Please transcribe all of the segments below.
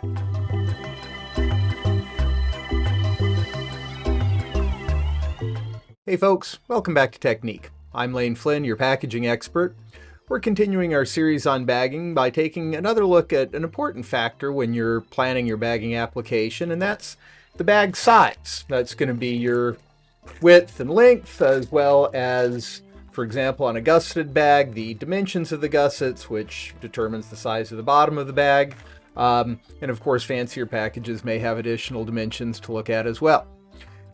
Hey folks, welcome back to Technique. I'm Flynn, your packaging expert. We're continuing our series on bagging by taking another look at an important factor when you're planning your bagging application, and that's the bag size. That's going to be your width and length, as well as, for example, on a gusseted bag, the dimensions of the gussets, which determines the size of the bottom of the bag. And of course, fancier packages may have additional dimensions to look at as well.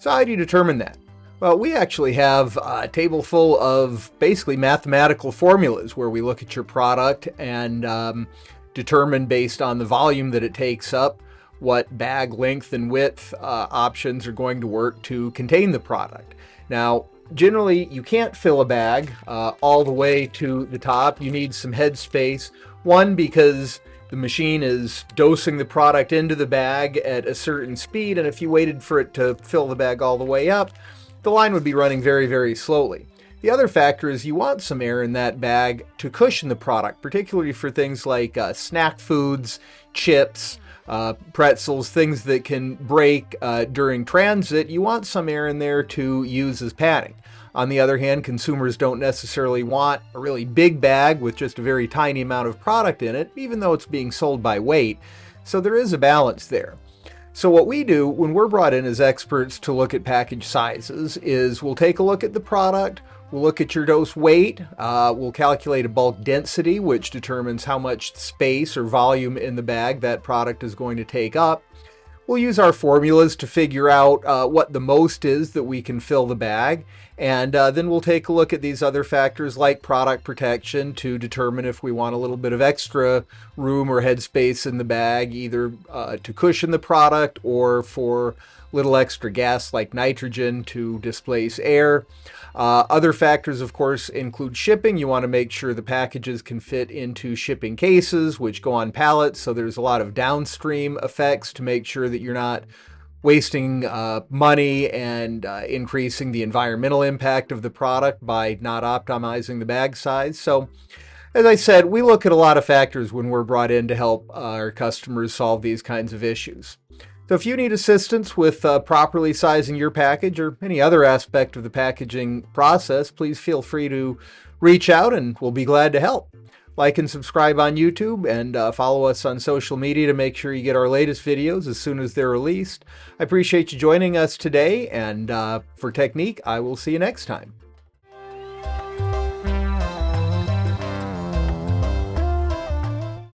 So how do you determine that? Well, we actually have a table full of basically mathematical formulas where we look at your product and determine based on the volume that it takes up what bag length and width options are going to work to contain the product. Now, generally, you can't fill a bag all the way to the top. You need some head space. One, because the machine is dosing the product into the bag at a certain speed, and if you waited for it to fill the bag all the way up, the line would be running very, very slowly. The other factor is you want some air in that bag to cushion the product, particularly for things like snack foods, chips, pretzels, things that can break during transit. You want some air in there to use as padding. On the other hand, consumers don't necessarily want a really big bag with just a very tiny amount of product in it, even though it's being sold by weight. So there is a balance there. So what we do when we're brought in as experts to look at package sizes is we'll take a look at the product, we'll look at your dose weight, we'll calculate a bulk density, which determines how much space or volume in the bag that product is going to take up. We'll use our formulas to figure out what the most is that we can fill the bag, and then we'll take a look at these other factors like product protection to determine if we want a little bit of extra room or headspace in the bag, either to cushion the product or for little extra gas like nitrogen to displace air. Other factors, of course, include shipping. You want to make sure the packages can fit into shipping cases, which go on pallets, so there's a lot of downstream effects to make sure that you're not wasting money and increasing the environmental impact of the product by not optimizing the bag size. So, as I said, we look at a lot of factors when we're brought in to help our customers solve these kinds of issues. So if you need assistance with properly sizing your package or any other aspect of the packaging process, please feel free to reach out and we'll be glad to help. Like and subscribe on YouTube and follow us on social media to make sure you get our latest videos as soon as they're released. I appreciate you joining us today, and for Technique, I will see you next time.